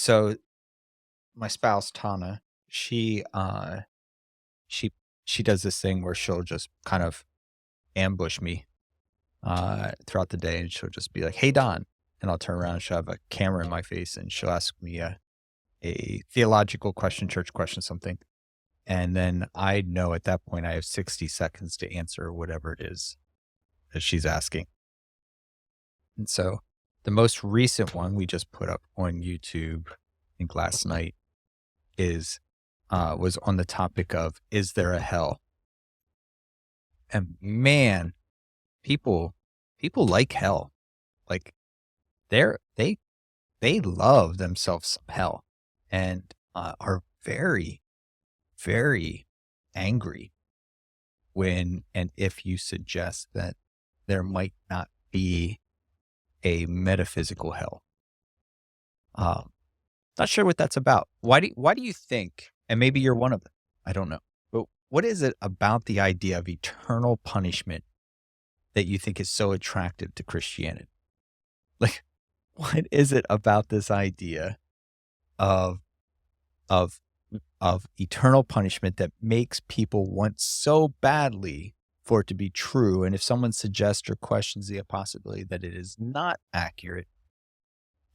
So my spouse Tana, she she she does this thing where she'll just kind of ambush me throughout the day, and she'll just be like, "Hey Don," and I'll turn around and she'll have a camera in my face and she'll ask me a theological question, church question, something. And then I know at that point I have 60 seconds to answer whatever it is that she's asking. And so the most recent one we just put up on YouTube, I think last night, is was on the topic of is there a hell? And man, people people like hell. Like they they love themselves some hell and are very, very angry when and if you suggest that there might not be a metaphysical hell. Um, Not sure what that's about. Why do you think, and maybe you're one of them, I don't know. But what is it about the idea of eternal punishment that you think is so attractive to Christianity? Like, what is it about this idea of of of eternal punishment that makes people want so badly for it to be true? And if someone suggests or questions the possibility that it is not accurate,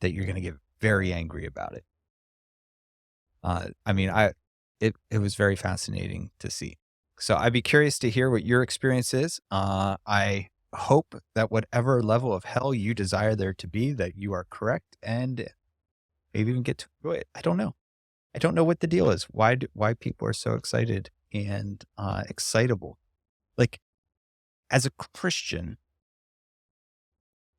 that you're going to get very angry about it. I mean, it was very fascinating to see. So I'd be curious to hear what your experience is. I hope that whatever level of hell you desire there to be, that you are correct and maybe even get to enjoy it. I don't know. I don't know what the deal is. Why people are so excited and excitable. Like as a Christian,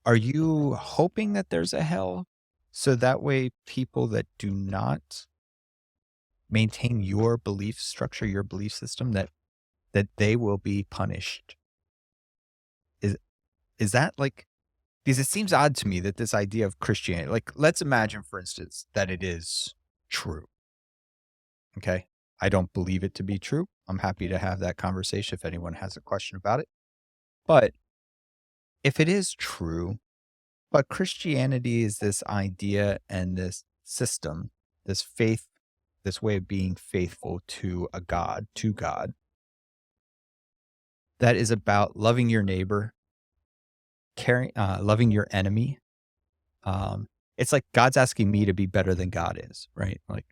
are you hoping that there's a hell so that way people that do not maintain your belief structure, your belief system, that they will be punished? Is is that like because it seems odd to me that this idea of Christianity, like let's imagine for instance that it is true. Okay. I don't believe it to be true. I'm happy to have that conversation if anyone has a question about it. But if it is true, but Christianity is this idea and this system, this faith, this way of being faithful to a God, to God, that is about loving your neighbor, loving your enemy. It's like God's asking me to be better than God is, right? Like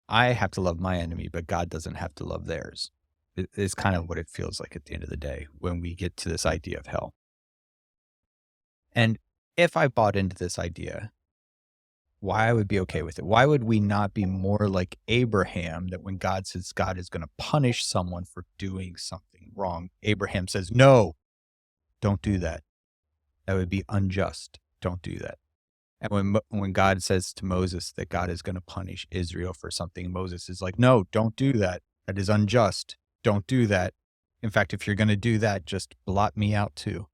I have to love my enemy, but God doesn't have to love theirs. It is kind of what it feels like at the end of the day when we get to this idea of hell. And if I bought into this idea, why I would be okay with it? Why would we not be more like Abraham that when God says God is going to punish someone for doing something wrong, Abraham says, no, don't do that. That would be unjust. Don't do that. And when God says to Moses that God is going to punish Israel for something, Moses is like, no, don't do that. That is unjust. Don't do that. In fact, if you're going to do that, just blot me out too.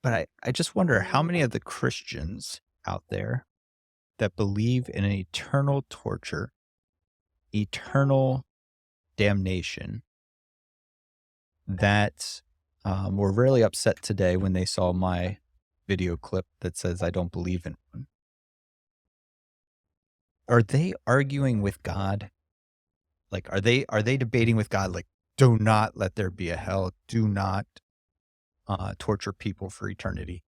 But I just wonder how many of the Christians out there that believe in an eternal torture, eternal damnation, that were really upset today when they saw my video clip that says I don't believe in one. Are they arguing with God? Like, are they debating with God? Like, do not let there be a hell. Do not torture people for eternity.